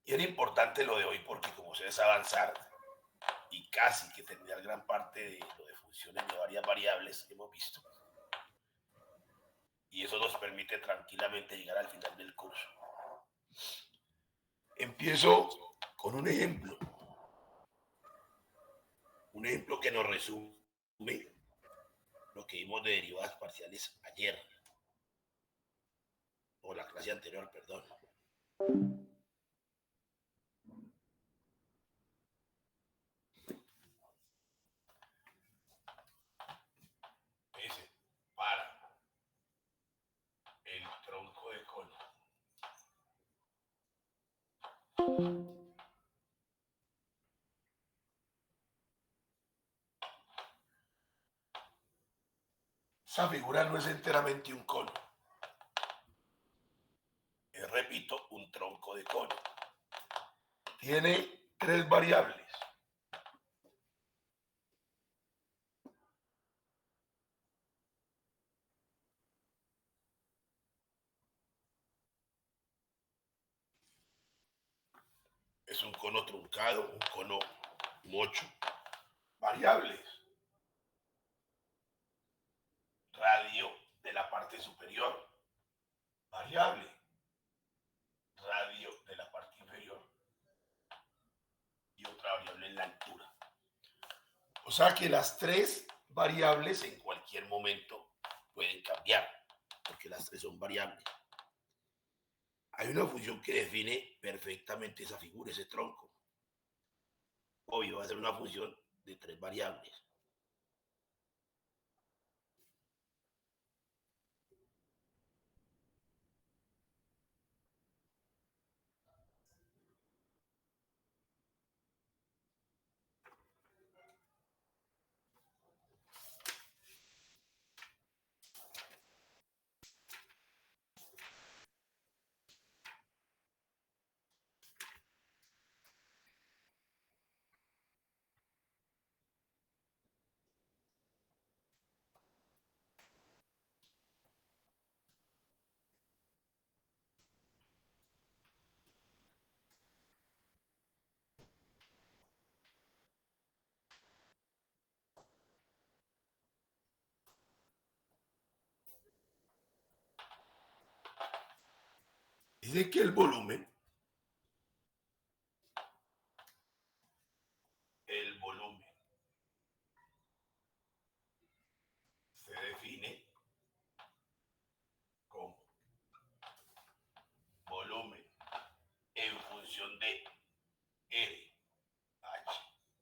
Y era importante lo de hoy porque como se es avanzar y casi que terminar gran parte de lo de funciones de varias variables que hemos visto. Y eso nos permite tranquilamente llegar al final del curso. Empiezo con un ejemplo que nos resume lo que vimos de derivadas parciales ayer, o la clase anterior, perdón. Dice, para el tronco de cono. Esa figura no es enteramente un cono. Es, repito, un tronco de cono. Tiene tres variables. Es un cono truncado, un cono mocho. Variables. Radio de la parte superior. Variable. Radio de la parte inferior. Y otra variable en la altura. O sea que las tres variables en cualquier momento pueden cambiar, porque las tres son variables. Hay una función que define perfectamente esa figura, ese tronco. Obvio, va a ser una función de tres variables. Dice que el volumen se define como volumen en función de R, H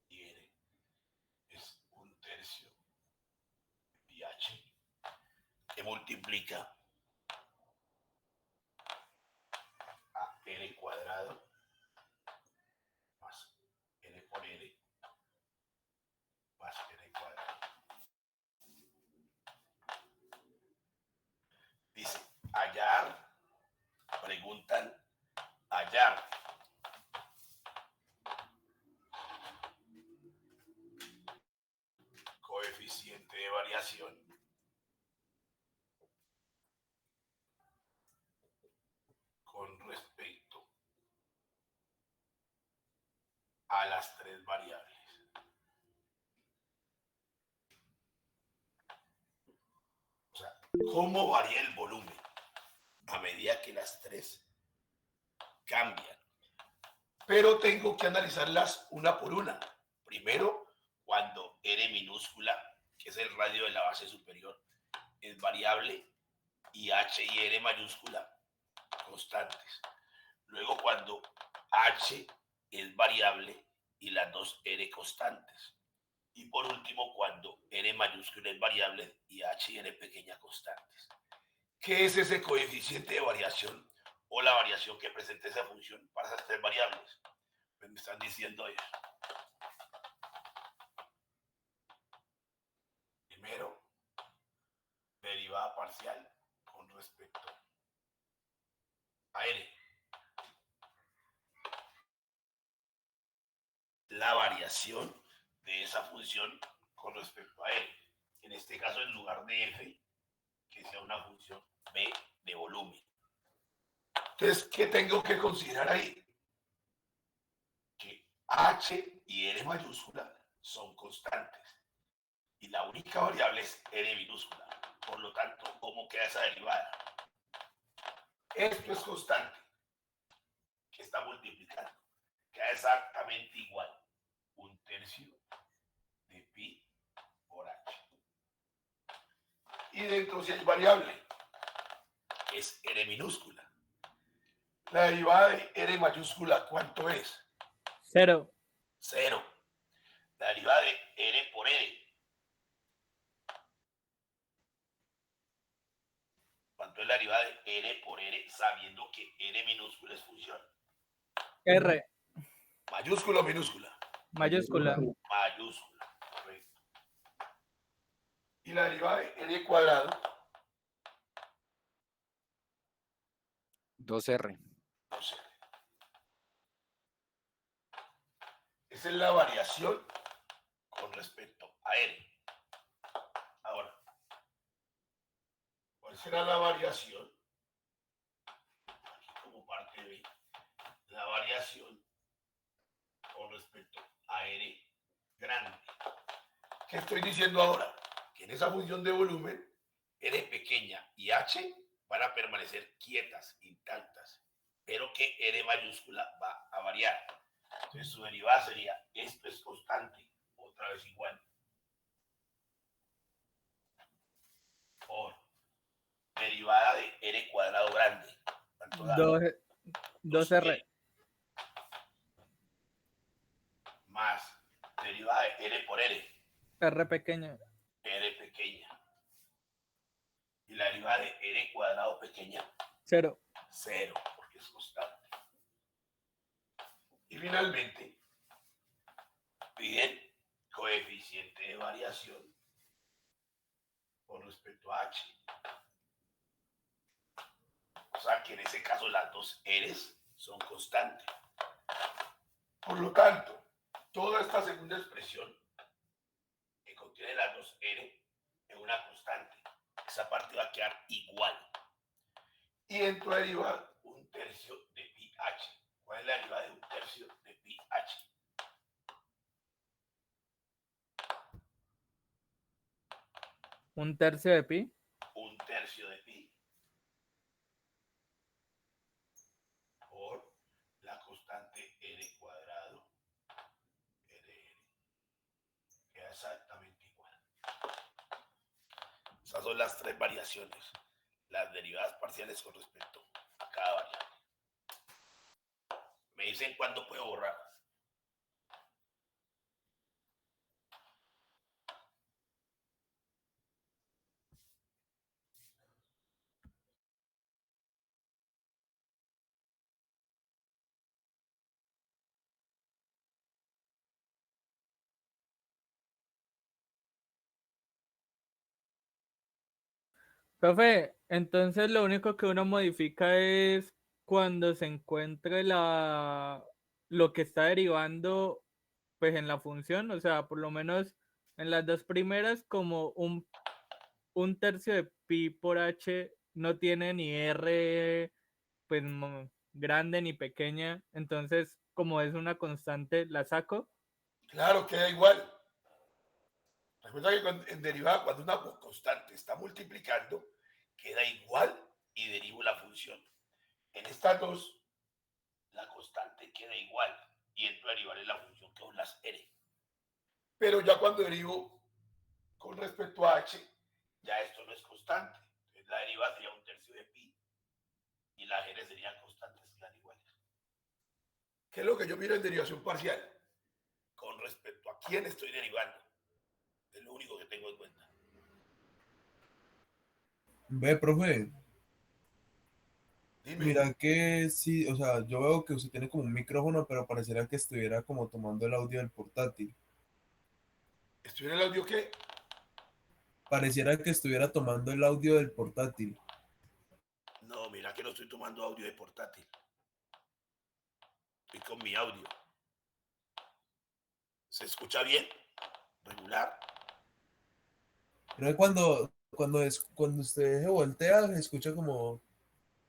y R. Es un tercio y H que multiplica a R cuadrado más N por R más N cuadrado. Dice, hallar, preguntan, hallar coeficiente de variación con respecto a las tres variables. O sea, ¿cómo varía el volumen a medida que las tres cambian? Pero tengo que analizarlas una por una. Primero, cuando R minúscula, que es el radio de la base superior, es variable, y H y R mayúscula constantes. Luego, cuando H es variable y las dos R constantes. Y por último, cuando R mayúscula es variable y H y R pequeña constantes. ¿Qué es ese coeficiente de variación o la variación que presenta esa función para esas tres variables? Pues me están diciendo eso. Primero, derivada parcial con respecto a R. La variación de esa función con respecto a R. En este caso, en lugar de F, que sea una función B de volumen. Entonces, ¿qué tengo que considerar ahí? H y R mayúscula son constantes. Y la única variable es R minúscula. Por lo tanto, ¿cómo queda esa derivada? Esto es constante, que está multiplicando. Queda exactamente igual. 1/3 de pi por h. Y dentro si hay variable, que es R minúscula. La derivada de R mayúscula, ¿cuánto es? 0. 0. La derivada de R por R. ¿Cuánto es la derivada de R por R sabiendo que R minúscula es función? R. ¿Mayúscula o minúscula? Mayúscula. Mayúscula, correcto. Y la derivada de R cuadrado. 2R. 2R. Esa es la variación con respecto a R. Ahora, ¿cuál será la variación? Aquí como parte B, la variación con respecto a R grande. ¿Qué estoy diciendo ahora? Que en esa función de volumen, R pequeña y H van a permanecer quietas, intactas, pero que R mayúscula va a variar. Entonces su derivada sería, esto es constante, otra vez igual, por derivada de R cuadrado grande. ¿Cuánto da? 2R. Más derivada de R por R. R pequeña. R pequeña. Y la derivada de R cuadrado pequeña. 0. 0, porque es constante. Y finalmente, piden coeficiente de variación con respecto a H. O sea que en ese caso las dos R's son constantes. Por lo tanto, toda esta segunda expresión que contiene las dos R es una constante. Esa parte va a quedar igual. Y dentro de derivar 1/3 de pi h. ¿Cuál es la derivada de 1/3 de pi h? ¿Un tercio de pi? 1/3 de pi por la constante r cuadrado r. Queda exactamente igual. Esas son las tres variaciones, las derivadas parciales con respecto a cada variable. Me dicen cuándo puedo borrar. Profe, entonces lo único que uno modifica es cuando se encuentre lo que está derivando pues en la función, o sea, por lo menos en las dos primeras como un tercio de pi por h no tiene ni r pues grande ni pequeña, entonces como es una constante la saco. Claro, queda igual. Recuerda que en derivada, cuando una constante está multiplicando, queda igual y derivo la función. En estas dos, la constante queda igual y entro a derivar en la función que son las r. Pero ya cuando derivo con respecto a h, ya esto no es constante. Entonces la derivada sería 1/3 de pi y las r serían constantes, quedan iguales. ¿Qué es lo que yo miro en derivación parcial? Con respecto a quién estoy derivando. Es lo único que tengo en cuenta. Ve, profe, Dime, mira que sí, o sea, yo veo que usted tiene como un micrófono, pero pareciera que estuviera como tomando el audio del portátil. ¿estoy en el audio qué? Pareciera que estuviera tomando el audio del portátil. No, mira que no estoy tomando audio de portátil. Estoy con mi audio. ¿Se escucha bien? Regular. Pero cuando usted se voltea, se escucha como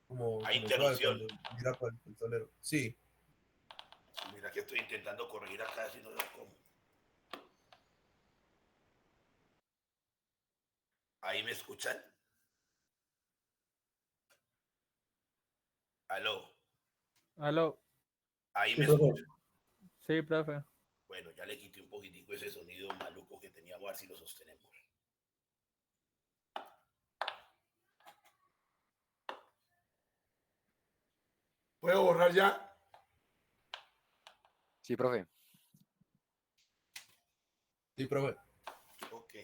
Hay suave interrupción. cuando mira para el tablero. Sí, Mira que estoy intentando corregir acá, si no lo como. ¿Ahí me escuchan? ¿Aló? Aló. ¿Ahí Sí, me profe. escuchan? Sí, profe. Bueno, ya le quité un poquitico ese sonido maluco que teníamos, a ver si lo sostenemos. ¿Puedo borrar ya? Sí, profe. Sí, profe. Ok.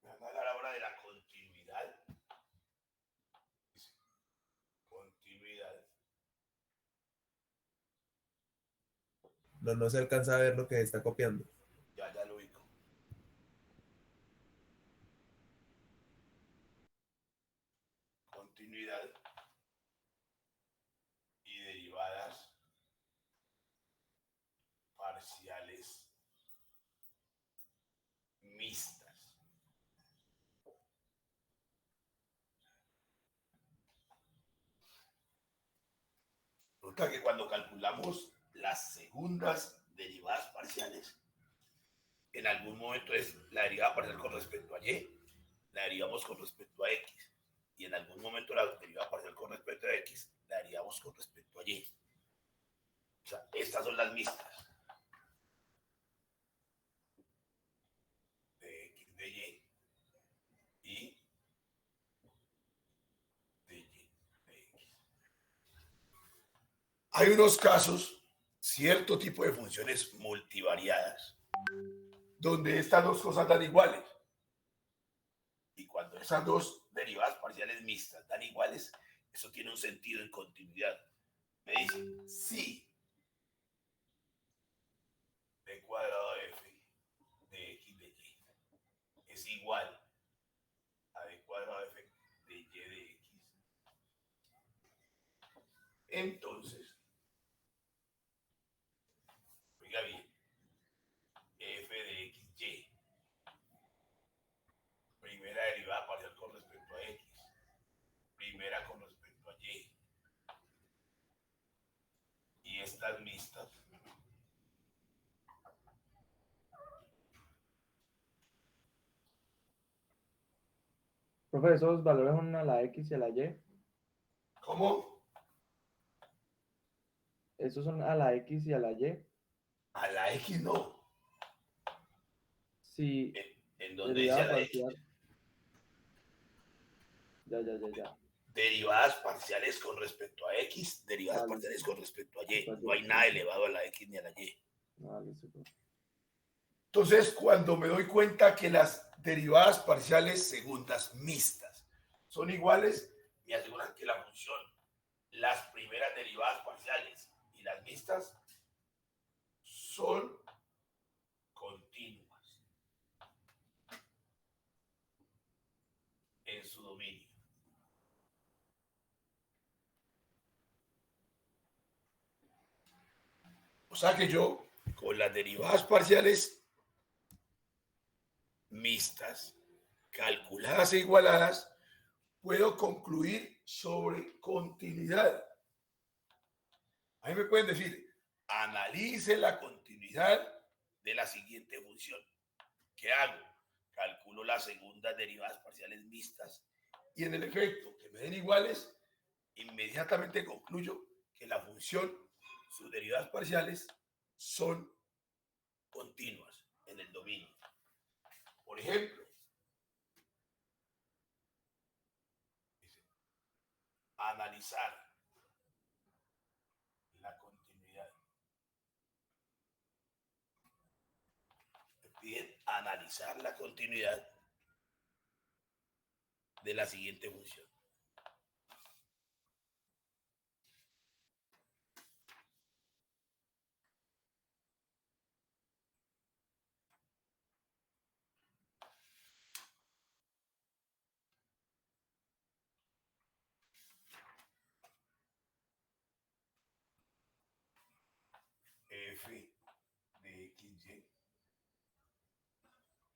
Me van a dar ahora de la continuidad. Continuidad. No, no se alcanza a ver lo que está copiando. Ya lo ubico. Continuidad y derivadas parciales mixtas. Resulta que cuando calculamos las segundas derivadas parciales, en algún momento es la derivada parcial con respecto a y, la derivamos con respecto a x, y en algún momento la derivada parcial con respecto a x, la derivamos con respecto a y. O sea, estas son las mixtas. De x de y de y de x. Hay unos casos, cierto tipo de funciones multivariadas, donde estas dos cosas dan iguales. Y cuando esas dos derivadas parciales mixtas dan iguales, eso tiene un sentido en continuidad. Me dice, si d cuadrado de f de x de y es igual a d cuadrado de f de y de x, entonces, oiga bien, f de x y, primera derivada parcial con respecto a x, primera con respecto a y estas mixtas, Profe, esos valores son a la X y a la Y. ¿cómo? Esos son a la X y a la Y. A la x no. Si En donde dice a derivada la x, parcial. Ya. derivadas parciales con respecto a x, derivadas Ah, parciales listo. con respecto a y. Pues, No hay nada elevado a la x ni a la y. ah, listo, profe. Entonces, cuando me doy cuenta que las derivadas parciales segundas mixtas son iguales, me aseguran que la función, las primeras derivadas parciales y las mixtas son continuas en su dominio. O sea que yo, con las derivadas parciales mixtas, calculadas e igualadas, puedo concluir sobre continuidad. A mí me pueden decir, analice la continuidad de la siguiente función. ¿Qué hago? Calculo las segundas derivadas parciales mixtas y en el efecto que me den iguales, inmediatamente concluyo que la función, sus derivadas parciales, son continuas en el dominio. Por ejemplo, analizar la continuidad. Me piden analizar la continuidad de la siguiente función. F de XY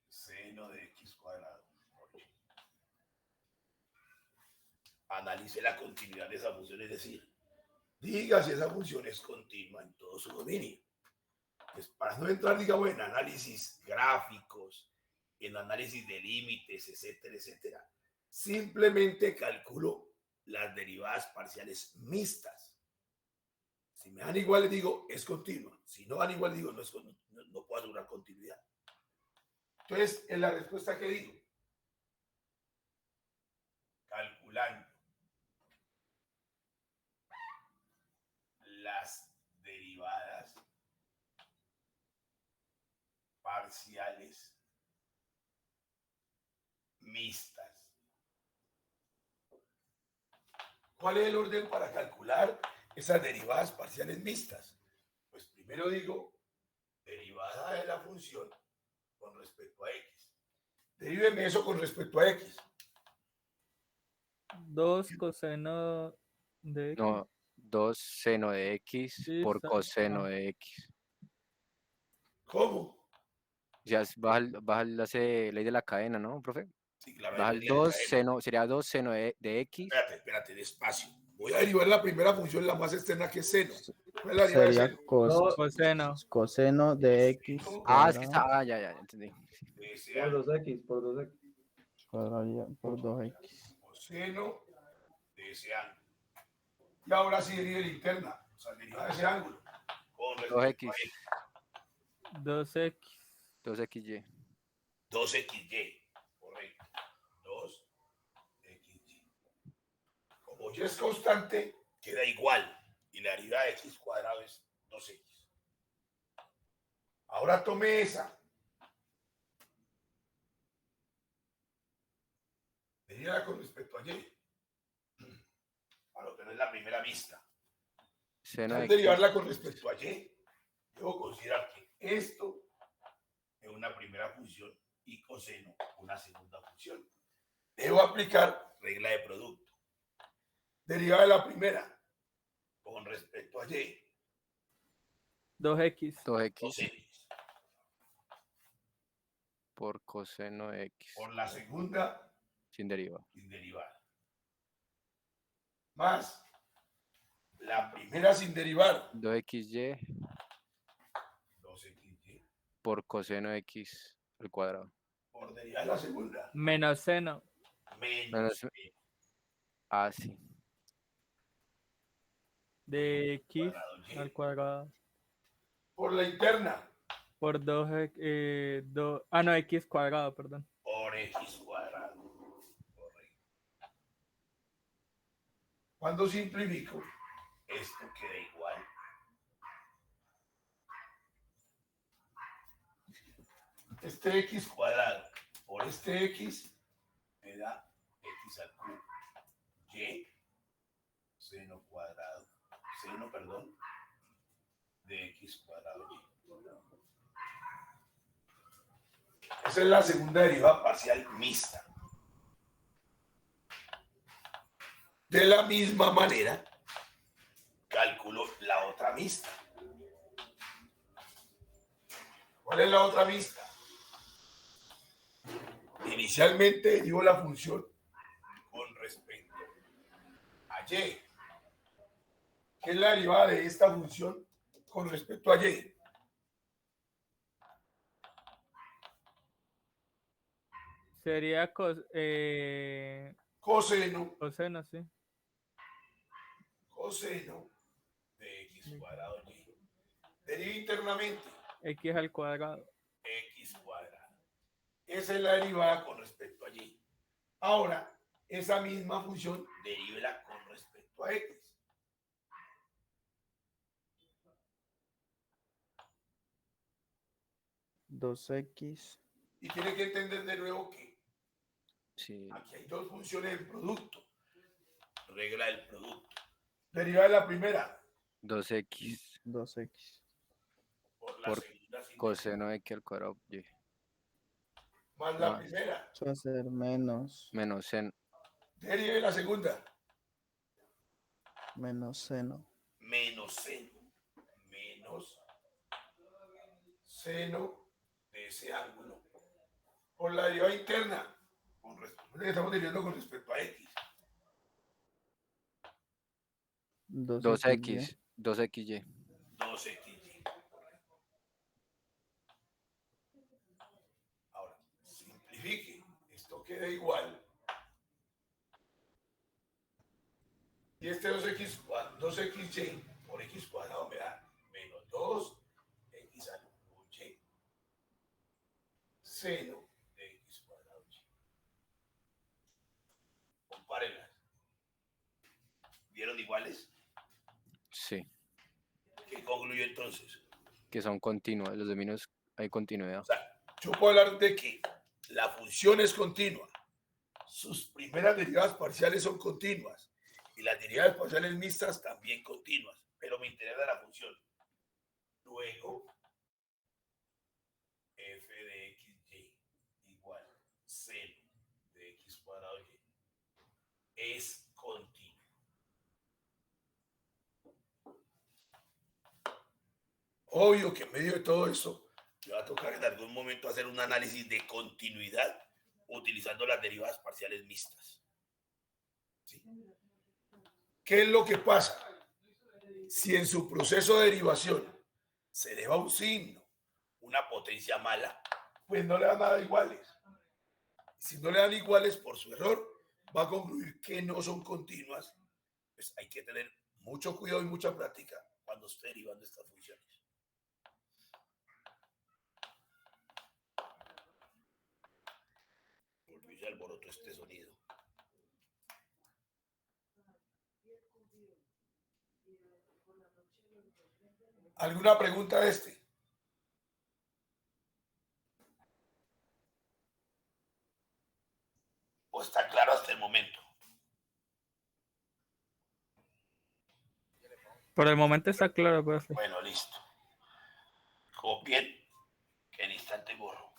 seno de X cuadrado por Y. Analice la continuidad de esa función, es decir, diga si esa función es continua en todo su dominio. Pues para no entrar, digamos, en análisis gráficos, en análisis de límites, etcétera, etcétera, simplemente calculo las derivadas parciales mixtas. Si me dan igual, les digo, es continua. Si no dan igual, digo, no puedo asegurar continuidad. Entonces, en la respuesta que digo, calculando las derivadas parciales mixtas. ¿Cuál es el orden para calcular esas derivadas parciales mixtas? Pues primero digo, derivada de la función con respecto a x. Deríveme eso con respecto a x. 2 coseno de X. No, 2 seno de X Sí, por está- coseno ah. de X. ¿Cómo? Ya baja la ley de la cadena, ¿no, profe? Sí, claro, Baja hay el ley de 2 cadena. seno, sería 2 seno de X. Espérate, despacio. Voy a derivar la primera función, la más externa, que es seno. ¿Cuál es la derivada de Sería seno? Coseno. coseno de X Ah, es que cuadrado está, ya entendí. De ese Por ángulo. 2x, por 2x. cuadrado por 2x. Coseno de ese ángulo. Y ahora sí derive la interna, o sea, derivada de ese ángulo. Con respecto 2X, a x. 2X. 2XY. 2xy. Correcto. 2xy. Como y es constante, queda igual. Y la derivada de x cuadrado es 2x. Ahora tome esa. Derivada con respecto a y. Para obtener la primera vista. Seno Al de derivarla X. con respecto a y, debo considerar que esto es una primera función y coseno una segunda función. Debo aplicar regla de producto. Derivada de la primera con respecto a y, 2X. 2X 2x. por coseno de X. Por la segunda, Sin deriva. sin derivada. Más la primera sin derivar, 2XY 2xy. por coseno de X al cuadrado. Por derivada de la segunda, Menos seno menos Así. de X cuadrado y. al cuadrado. Por la interna, Por 2, no, X cuadrado, perdón. por x cuadrado. Correcto. Cuando simplifico, esto queda igual. Este x cuadrado por este x me da x al cubo. Y seno cuadrado, de x cuadrado y. Esa es la segunda derivada parcial mixta. De la misma manera, calculo la otra mixta. ¿Cuál es la otra mixta? Inicialmente derivo la función con respecto a y. ¿Qué es la derivada de esta función con respecto a y? Sería Coseno coseno, sí. de x cuadrado y. Deriva internamente X al cuadrado. x cuadrado. Esa es la derivada con respecto a y. Ahora, esa misma función derívela con respecto a x. Dos x Y tiene que entender de nuevo que Sí, Aquí hay dos funciones del producto. Regla del producto. Derivada de la primera 2x 2x. por la por segunda sin coseno de x al cuadrado y más la más primera. Eso va a ser menos menos seno. Derive de la segunda seno. menos seno de ese ángulo por la derivada interna. Estamos derivando con respecto a x. 2xy. 2xy. 2xy. Ahora, simplifique. Esto queda igual. Y este 2xy por x cuadrado me da menos 2x al cubo y seno de x cuadrado y. Compárenlas. ¿Vieron iguales? Sí, ¿Qué concluyo entonces? que son continuas. Los dominios hay continuidad. O sea, yo puedo hablar de que la función es continua. Sus primeras derivadas parciales son continuas. Y las derivadas parciales mixtas también continuas. Pero me interesa la función. Luego, f de xy igual seno de x cuadrado y es continuo. Obvio que en medio de todo eso me va a tocar en algún momento hacer un análisis de continuidad utilizando las derivadas parciales mixtas. ¿Sí? ¿Qué es lo que pasa? Si en su proceso de derivación se eleva un signo, una potencia mala, pues no le dan nada iguales. Si no le dan iguales por su error, va a concluir que no son continuas. Pues hay que tener mucho cuidado y mucha práctica cuando esté derivando estas funciones. Porque se alborotó este sonido. ¿Alguna pregunta de este? ¿O está claro hasta el momento? Por el momento está claro, profe. Bueno, listo. Copien, que en instante borro.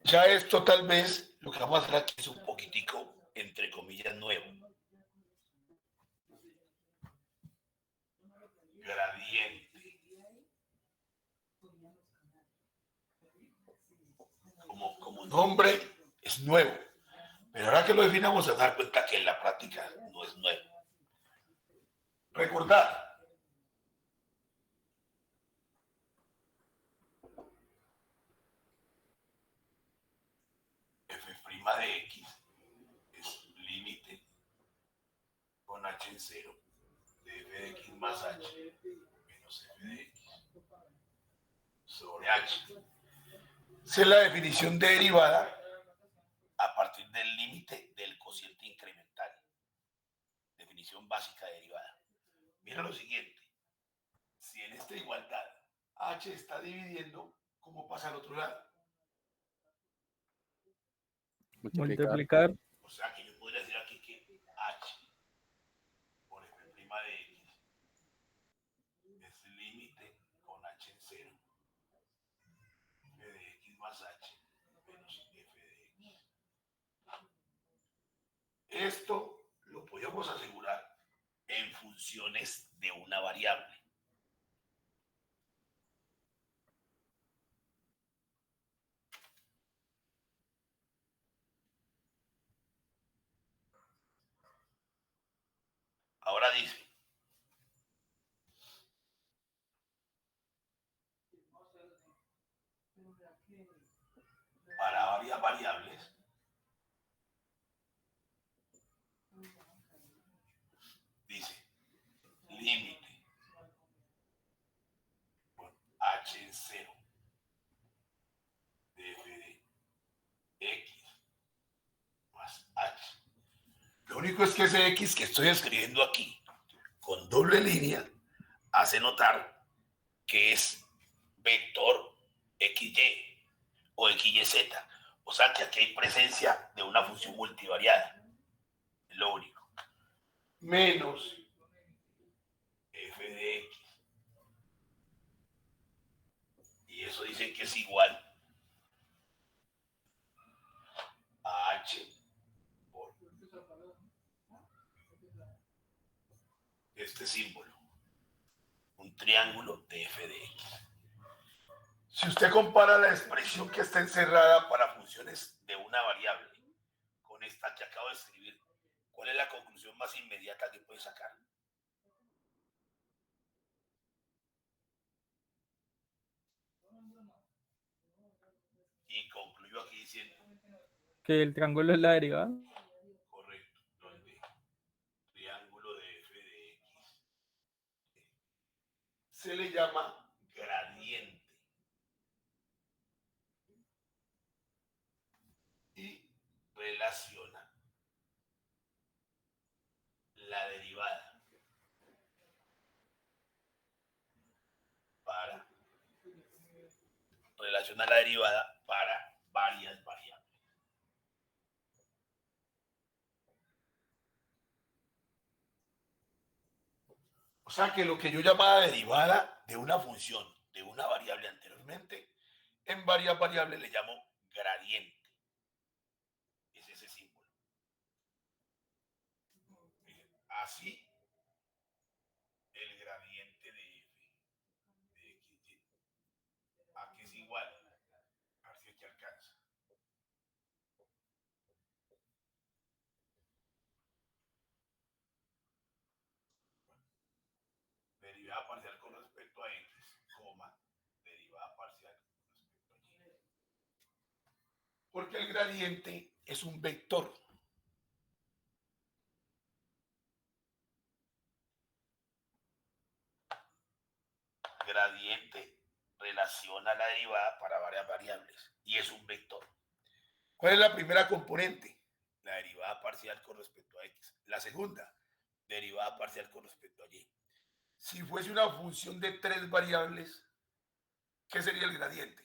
Ya esto tal vez lo que vamos a hacer aquí es un poquitico, entre comillas, nuevo. Gradiente. Como nombre es nuevo. Pero ahora que lo definamos, a dar cuenta que en la práctica no es nuevo. Recordad. F' de x es límite con h en cero de f de x más h menos f de x sobre h. Esa es la definición de derivada a partir del límite del cociente incremental. definición básica de derivada. Mira lo siguiente. Si en esta igualdad h está dividiendo, ¿cómo pasa al otro lado? Multiplicar. O sea que yo podría decir aquí que h por f' de x es límite con h en cero. F de x más h menos f de x. Esto lo podemos asegurar en funciones de una variable. Ahora dice, para varias variables, dice, límite con h en cero de f de x más h. Lo único es que ese x que estoy escribiendo aquí, con doble línea, hace notar que es vector xy o xyz. O sea que aquí hay presencia de una función multivariada. Es lo único. Menos f de x. Y eso dice que es igual a h por este símbolo. Un triángulo de f de x. Si usted compara la expresión que está encerrada para funciones de una variable con esta que acabo de escribir, ¿cuál es la conclusión más inmediata que puede sacar? Y concluyo aquí diciendo, Que el triángulo es la derivada. correcto, donde triángulo de f de x se le llama gradiente. Y relaciona la derivada para varias variables. O sea que lo que yo llamaba derivada de una función de una variable anteriormente, en varias variables le llamo gradiente. Es ese símbolo. Así, el gradiente de f de x aquí es igual. A ver si aquí alcanza. Derivada parcial con respecto a x, coma, derivada parcial con respecto a y. Porque el gradiente es un vector. Gradiente relaciona la derivada para varias variables y es un vector. ¿Cuál es la primera componente? La derivada parcial con respecto a x. La segunda, derivada parcial con respecto a y. Si fuese una función de tres variables, ¿qué sería el gradiente?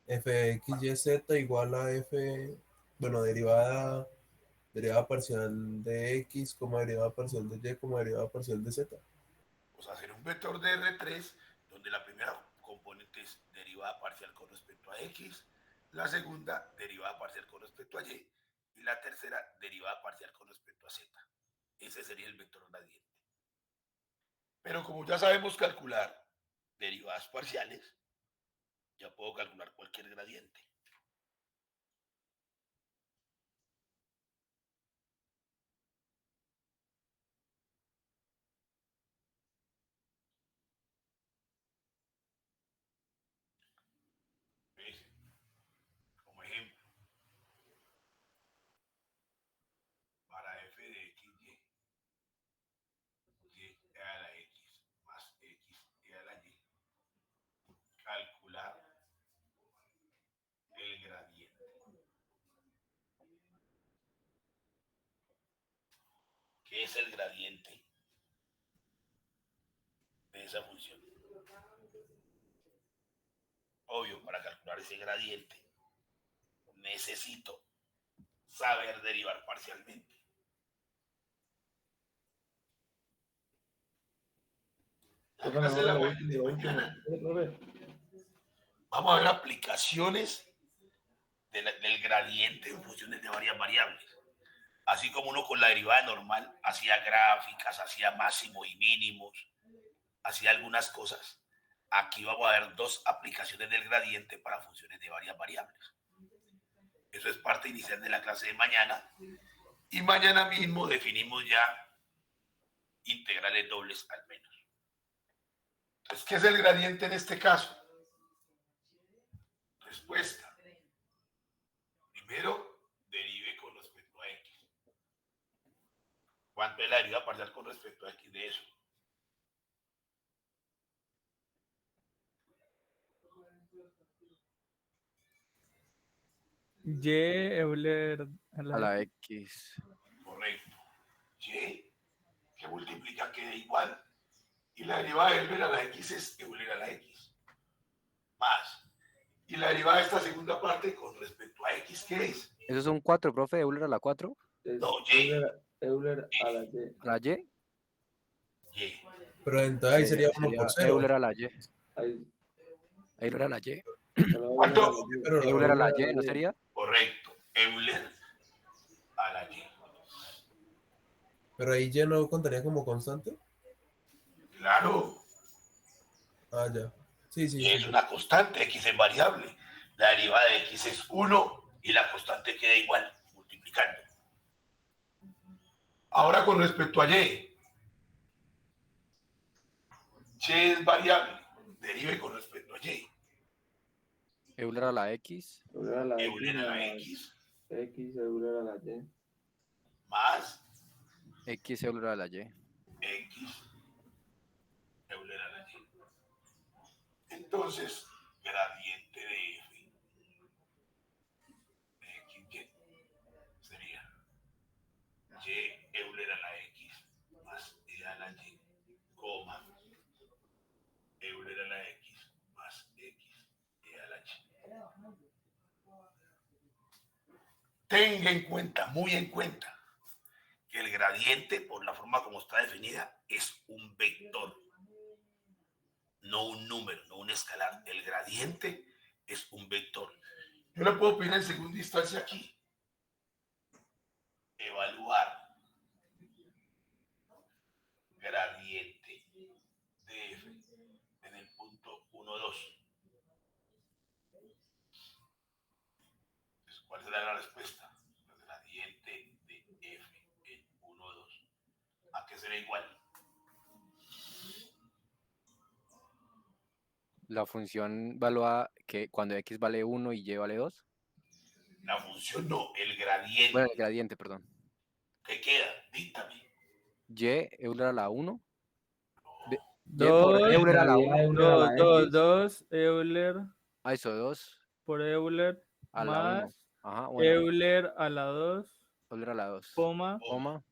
f de x, y, z igual a f, bueno, derivada parcial de x, como derivada parcial de y, como derivada parcial de z. O sea, sería un vector de R3 donde la primera componente es derivada parcial con respecto a x, la segunda derivada parcial con respecto a y la tercera derivada parcial con respecto a z. Ese sería el vector gradiente. Pero como ya sabemos calcular derivadas parciales, ya puedo calcular cualquier gradiente. ¿Ves? Como ejemplo, para f de x, y a la x más x y a la y, calcular que es el gradiente de esa función. Obvio, para calcular ese gradiente necesito saber derivar parcialmente. La Profe, clase de mejor la lo de último, lo último. mañana Profe, vamos a ver aplicaciones del gradiente en funciones de varias variables. Así como uno con la derivada normal hacía gráficas, hacía máximos y mínimos, hacía algunas cosas. Aquí vamos a ver dos aplicaciones del gradiente para funciones de varias variables. Eso es parte inicial de la clase de mañana. Y mañana mismo definimos ya integrales dobles al menos. Entonces, ¿qué es el gradiente en este caso? Respuesta. Primero, derive con respecto a x. ¿Cuánto es la derivada parcial con respecto a x de eso? Y Euler a A la la X. Correcto. Y, que multiplica queda igual. Y la derivada de Euler a la x es Euler a la x. Más. Y la derivada de esta segunda parte con respecto a x, ¿qué es? Eso es un 4, profe. Euler a la 4. es No, y. Euler a la Y. A la Y. Y. Pero entonces ahí sería 1 por 0. Euler a la Y. Ahí, Euler a la Y. solo Euler a ¿Cuánto? la Y. Pero no, Euler a la Euler Y, ¿no sería? Correcto. Euler a la y. pero ahí ya no contaría como constante. Claro. Ah, ya. Sí, sí, Y es sí. una constante, x es variable. La derivada de x es 1 y la constante queda igual, multiplicando. Ahora con respecto a y. Y es variable. Derive con respecto a y. Euler a la X. Euler a la Euler a la más x X, Euler a la Y. más X Euler a la Y. x Euler a la y. Entonces, gradiente de f de xy sería y Euler a la x más e a la y, coma, Euler a la x más x e a la y. Tenga en cuenta, muy en cuenta, que el gradiente, por la forma como está definida, es un vector, no un número, no un escalar. El gradiente es un vector. Yo le puedo pedir en segunda instancia aquí, evaluar gradiente de f en el punto 1, 2. ¿Cuál será la respuesta? El gradiente de f en 1, 2. ¿A qué será igual? La función evalúa que cuando X vale 1 y Y vale 2. La función no, el gradiente. Bueno, el gradiente, perdón. ¿Qué queda? Díctame. Y Euler a la 1. Y por 2, Euler a la 1. Euler a la 2, X. 2, Euler Ah, eso, 2 por Euler a la 1. más Ajá, bueno. Euler a la 2, Euler a la 2. coma, Coma.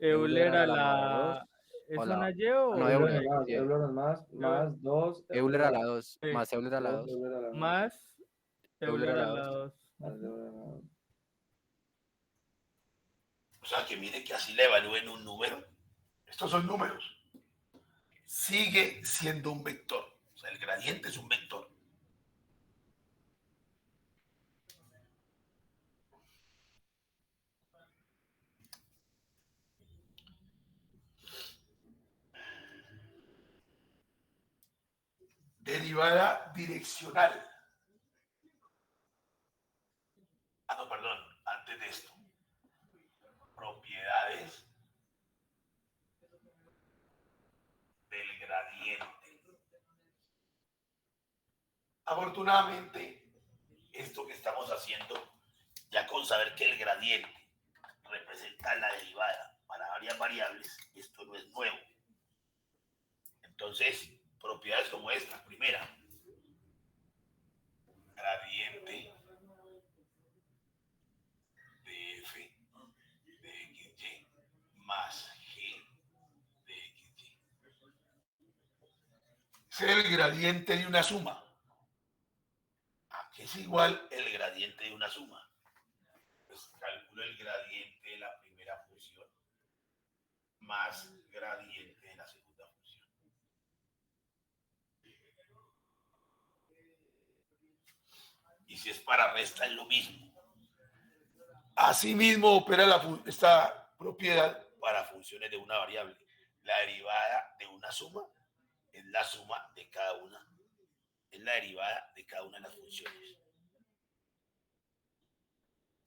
Euler a la la... 2. ¿Es o la- una Y Ah, o no, Euler Euler. más, Sí. Euler más 2. Euler a la 2. Sí. Más Euler a la 2. Euler a la más Euler a Euler a la la 2. 2? más Euler a la 2. O sea, que mire que así le evalúen un número. Estos son números. Sigue siendo un vector. O sea, el gradiente es un vector. Derivada direccional. Ah, no, perdón. Antes de esto. Propiedades del gradiente. Afortunadamente, esto que estamos haciendo, ya con saber que el gradiente representa la derivada para varias variables, esto no es nuevo. Entonces, propiedades como esta, primera, gradiente de f de xy más el gradiente de una suma. ¿A qué es igual el gradiente de una suma? Pues calculo el gradiente de la primera función más gradiente de la segunda función. Y si es para resta es lo mismo. Asimismo opera esta propiedad para funciones de una variable. La derivada de una suma es la suma de cada una. Es la derivada de cada una de las funciones.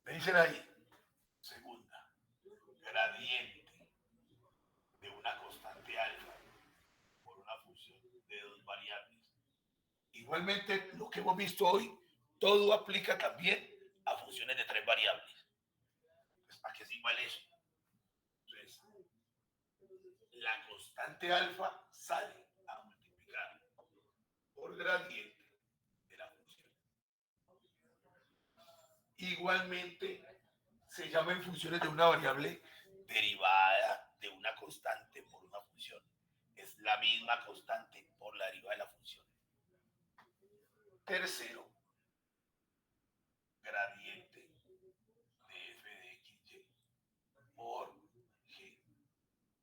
Me dicen ahí, segunda, gradiente de una constante alfa por una función de dos variables. Igualmente, lo que hemos visto hoy, todo aplica también a funciones de tres variables. Pues, ¿a qué es igual eso? Entonces, la constante alfa sale a multiplicar por gradiente de la función. Igualmente, se llaman funciones de una variable derivada de una constante por una función. Es la misma constante por la derivada de la función. Tercero, gradiente de f de xy por g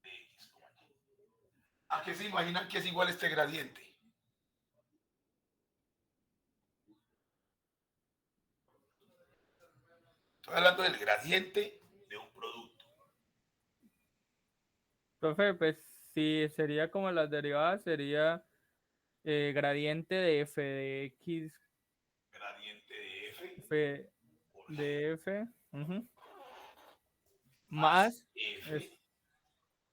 de x, y. ¿A qué se imaginan que es igual este gradiente? Estoy hablando del gradiente de un producto. Profe, pues si sería como las derivadas, sería gradiente de f de x, Gradiente de f por g de f, más más f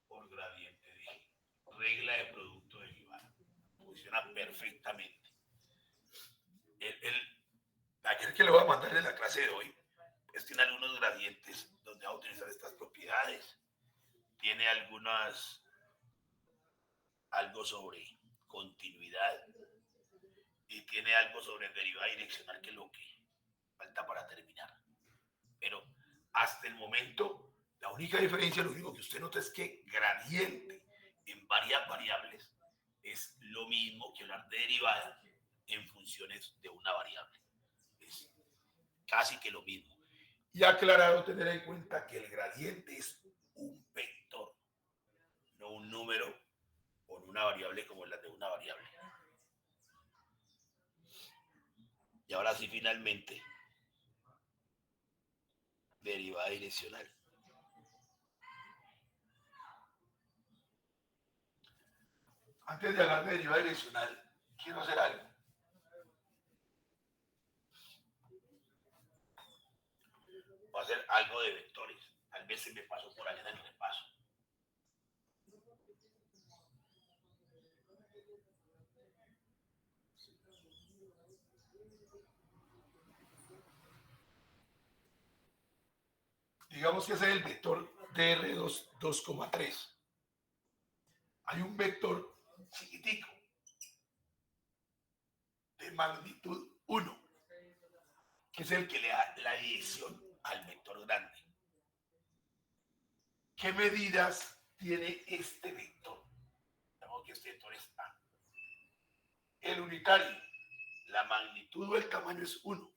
por gradiente de g. Regla de producto derivada. Funciona perfectamente. Aquel que le voy a mandar en la clase de hoy, pues tiene algunos gradientes donde va a utilizar estas propiedades. Tiene algo sobre continuidad y tiene algo sobre derivada direccional, que es lo que falta para terminar. Pero hasta el momento, la única diferencia, lo único que usted nota es que gradiente en varias variables es lo mismo que hablar de derivada en funciones de una variable. Es casi que lo mismo. Y aclarado, tener en cuenta que el gradiente es un vector, no un número con una variable como la de una variable. Y ahora sí, finalmente, derivada direccional. Antes de hablar de derivada direccional, quiero hacer algo. Voy a hacer algo de vectores. Tal vez se me pasó por allá en el repaso. Digamos que ese es el vector dr2, 2,3. Hay un vector chiquitico de magnitud 1, que es el que le da la dirección al vector grande. ¿Qué medidas tiene este vector? Digamos que este vector es A. El unitario, la magnitud o el tamaño es 1,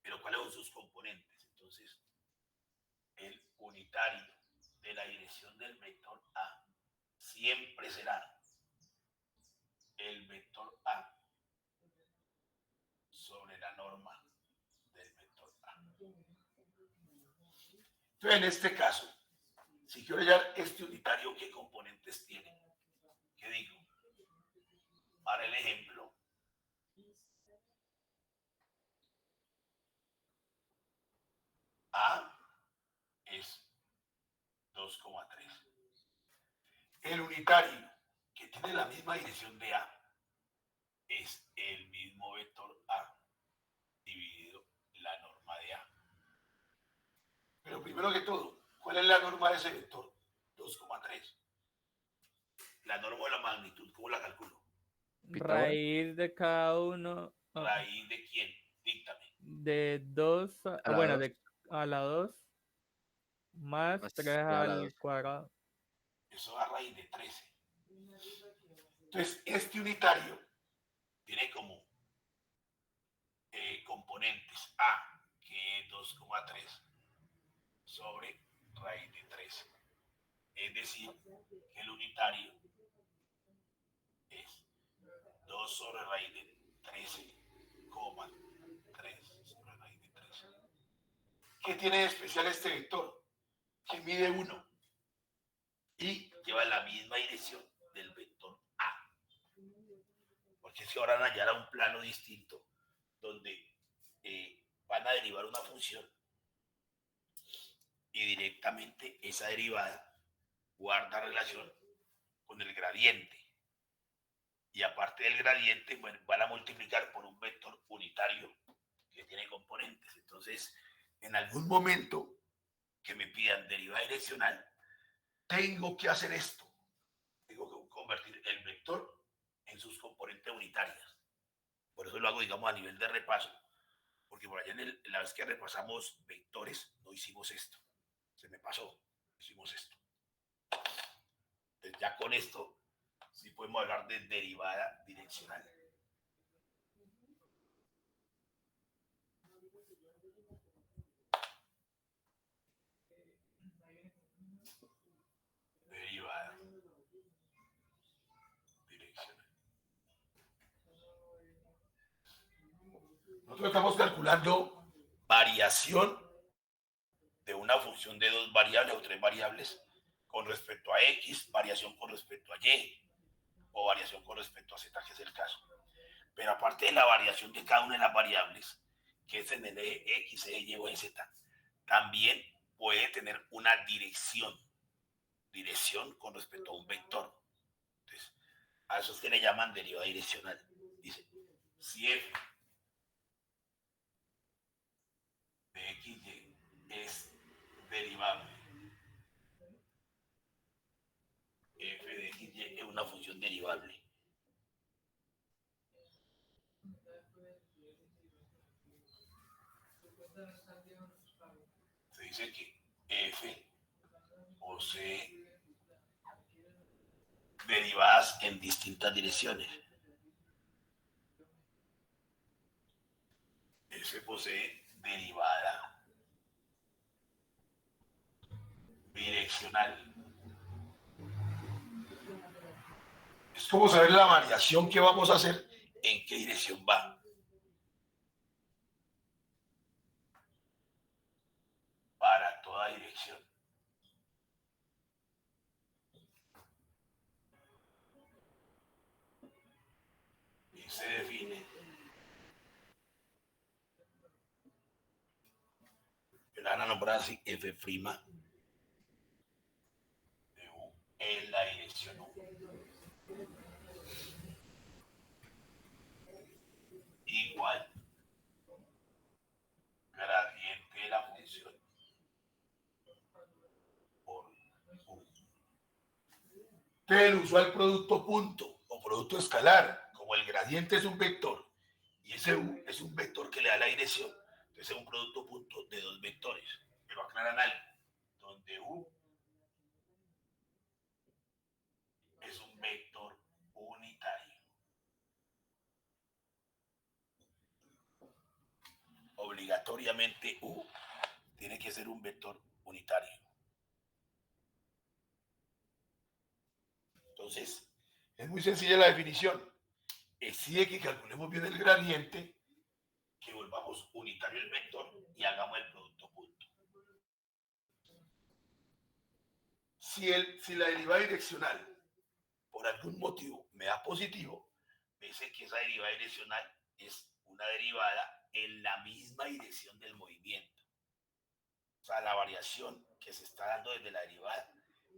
pero ¿cuáles son sus componentes? Entonces, el unitario de la dirección del vector A siempre será el vector A sobre la norma del vector A. Entonces, en este caso, si quiero hallar este unitario, ¿qué componentes tiene? ¿Qué digo? Para el ejemplo, A es 2,3. El unitario, que tiene la misma dirección de A, es el mismo vector A dividido la norma de A. Pero primero que todo, ¿cuál es la norma de ese vector? 2,3. La norma de la magnitud, ¿cómo la calculo? Pitágoras. raíz de cada uno, ¿Raíz de quién? Díctame. de 2, A la bueno, dos. a la 2 más Más 3 3 a la al 2. cuadrado. Eso da raíz de 13. Entonces, este unitario tiene como componentes A, que es 2,3 sobre raíz de 3. Es decir, que el unitario es 2 sobre raíz de 13,3 sobre raíz de 3. ¿Qué tiene de especial este vector? Que mide 1 y lleva la misma dirección del vector A. Porque si ahora van a hallar a un plano distinto donde van a derivar una función y directamente esa derivada guarda relación con el gradiente. Y aparte del gradiente, bueno, van a multiplicar por un vector unitario que tiene componentes. Entonces, en algún momento que me pidan derivada direccional, tengo que hacer esto. Tengo que convertir el vector en sus componentes unitarias. Por eso lo hago, digamos, a nivel de repaso. Porque por allá la vez que repasamos vectores, no hicimos esto. Se me pasó. Hicimos esto. Entonces, ya con esto, sí podemos hablar de derivada direccional. Derivada direccional. Nosotros estamos calculando variación de una función de 2 variables o 3 variables con respecto a X, variación con respecto a Y o variación con respecto a Z, que es el caso. Pero aparte de la variación de cada una de las variables, que es en el eje X, eje Y o eje Z, también puede tener una dirección con respecto a un vector. Entonces, a eso es que le llaman derivada direccional. Dice, si f de xy es derivable, f de xy es una función derivable. Se dice que f posee derivadas en distintas direcciones. F posee derivada direccional. Es como saber la variación que vamos a hacer, en qué dirección va. Para toda dirección. Y se define la van a nombrar así, f' de u en la dirección u. Igual gradiente de la función por u. El usual producto punto o producto escalar, como el gradiente es un vector y ese u es un vector que le da la dirección, entonces es un producto punto de dos vectores. Pero aclaran algo, donde u es un vector unitario. Obligatoriamente u tiene que ser un vector unitario. Entonces, es muy sencilla la definición. Exige que calculemos bien el gradiente, que volvamos unitario el vector y hagamos el producto punto. Si la derivada direccional por algún motivo me da positivo, me dice que esa derivada direccional es una derivada en la misma dirección del movimiento. O sea, la variación que se está dando desde la derivada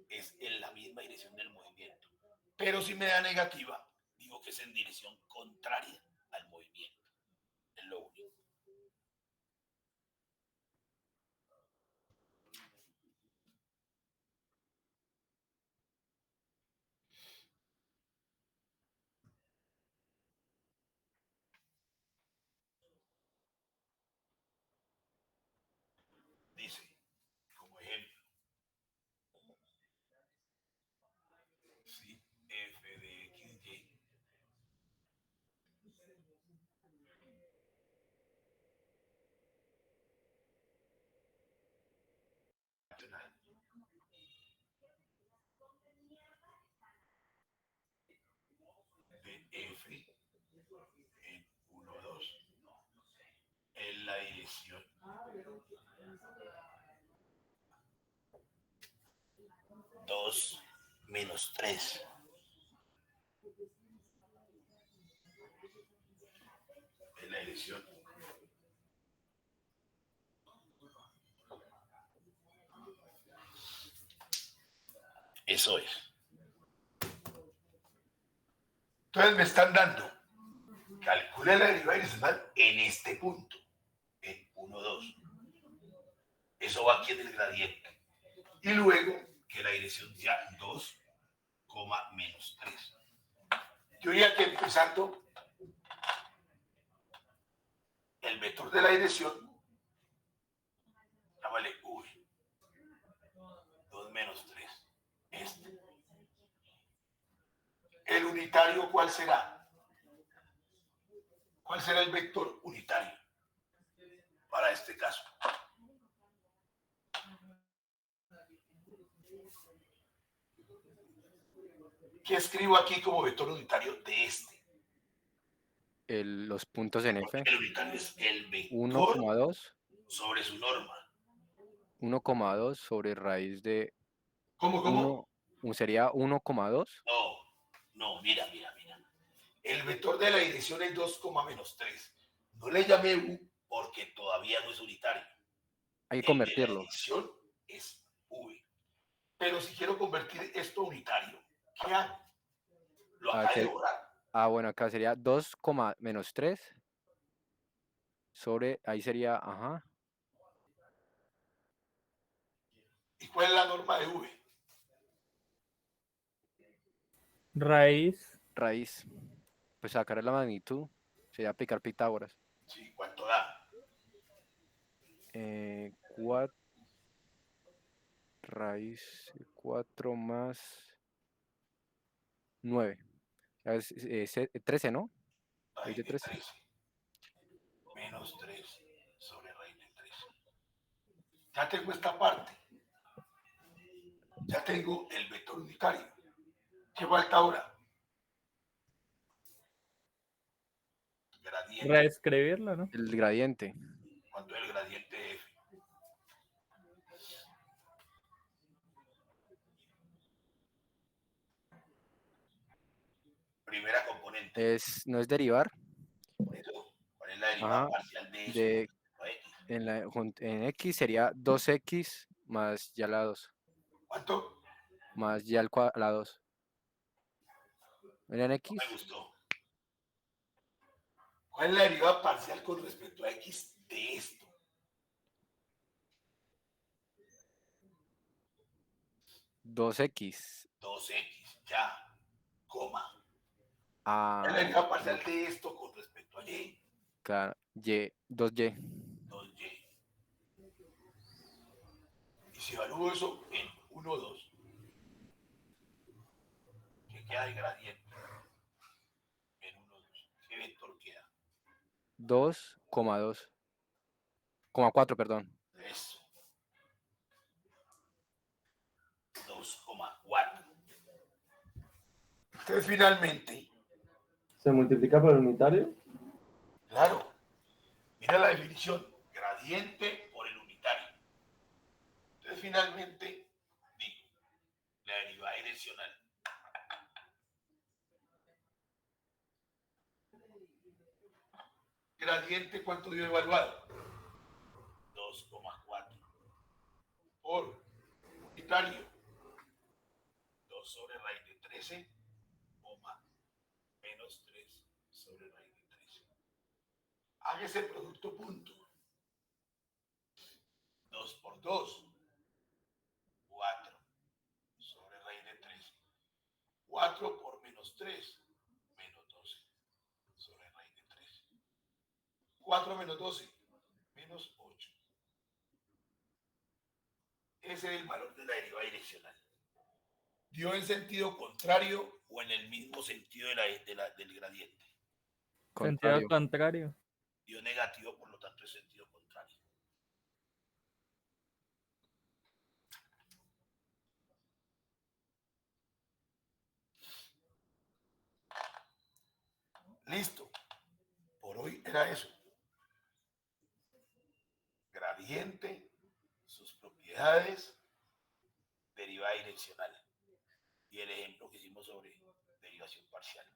es en la misma dirección del movimiento. Pero si me da negativa, digo que es en dirección contraria al movimiento. Es lo único. Dice, como ejemplo, si f de xy F en 1, 2 en la dirección 2 menos 3. En la dirección eso es. Entonces me están dando, calcule la derivada direccional en este punto, en 1, 2. Eso va aquí en el gradiente. Y luego que la dirección sea 2, menos 3. Yo diría que empezando el vector de la dirección, llámale V, 2 menos 3. Este. El unitario, ¿cuál será? ¿Cuál será el vector unitario para este caso? ¿Qué escribo aquí como vector unitario de este? Los puntos en F. El unitario es el vector 1,2. sobre su norma. 1,2 sobre raíz de ¿Cómo? sería 1,2. No, mira. El vector de la dirección es 2, menos 3. No le llamé U porque todavía no es unitario. Hay que El de la convertirlo. dirección es V. Pero si quiero convertir esto a unitario, ¿qué hago? Lo acabo de borrar. Bueno, acá sería 2, menos 3 sobre, ahí sería, ajá, ¿Y cuál es la norma de V? Raíz. pues sacar la magnitud, sería aplicar Pitágoras. Sí, ¿cuánto da? 4 raíz de 4 más 9. Es 13, ¿no? Raíz de de 13. 13. Menos 3 sobre raíz de 13. Ya tengo esta parte. Ya tengo el vector unitario. ¿Qué falta ahora? Gradiente. Reescribirlo, ¿no? El gradiente. ¿Cuánto es el gradiente de F? Primera componente. No es derivar. Por eso, ¿cuál es la derivada Ajá, parcial de eso? de, X. en X sería 2X más ya la 2. ¿Cuánto? Más ya la 2. ¿Era en No X? me gustó. ¿Cuál es la derivada parcial con respecto a X de esto? 2X. 2X, ya, coma. A ¿Cuál es la derivada parcial de esto con respecto a Y? Y, 2Y. 2Y. Y si evalúo eso en 1, 2, ¿qué queda de gradiente? En 1, 2. ¿Qué vector queda? 2,2. 4, perdón. Eso. 2,4. Entonces, finalmente, ¿Se multiplica por el unitario? claro, mira la definición, gradiente por el unitario. Entonces, finalmente, digo, la derivada direccional gradiente, ¿cuánto dio evaluado? 2,4 por unitario, 2 sobre raíz de 13, menos 3 sobre raíz de 13. Haga ese producto punto. 2 por 2, 4 sobre raíz de 13. 4 por menos 3, menos 12 sobre raíz de 13. 4 menos 12, menos 8. Ese es el valor de la derivada direccional. ¿Dio en sentido contrario o en el mismo sentido del gradiente? Sentido contrario. Dio negativo, por lo tanto es sentido contrario. Listo. Por hoy era eso. Gradiente, sus propiedades, derivada direccional. Y el ejemplo que hicimos sobre derivación parcial.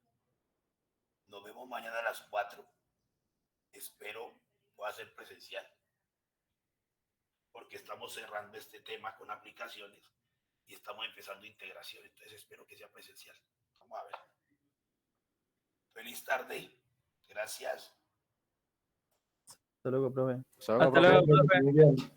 Nos vemos mañana a las 4. Espero pueda ser presencial. Porque estamos cerrando este tema con aplicaciones y estamos empezando integración. Entonces espero que sea presencial. Vamos a ver. Feliz tarde. Gracias. Hasta luego, profe. Hasta luego, Hasta profe. luego, profe. Muy bien.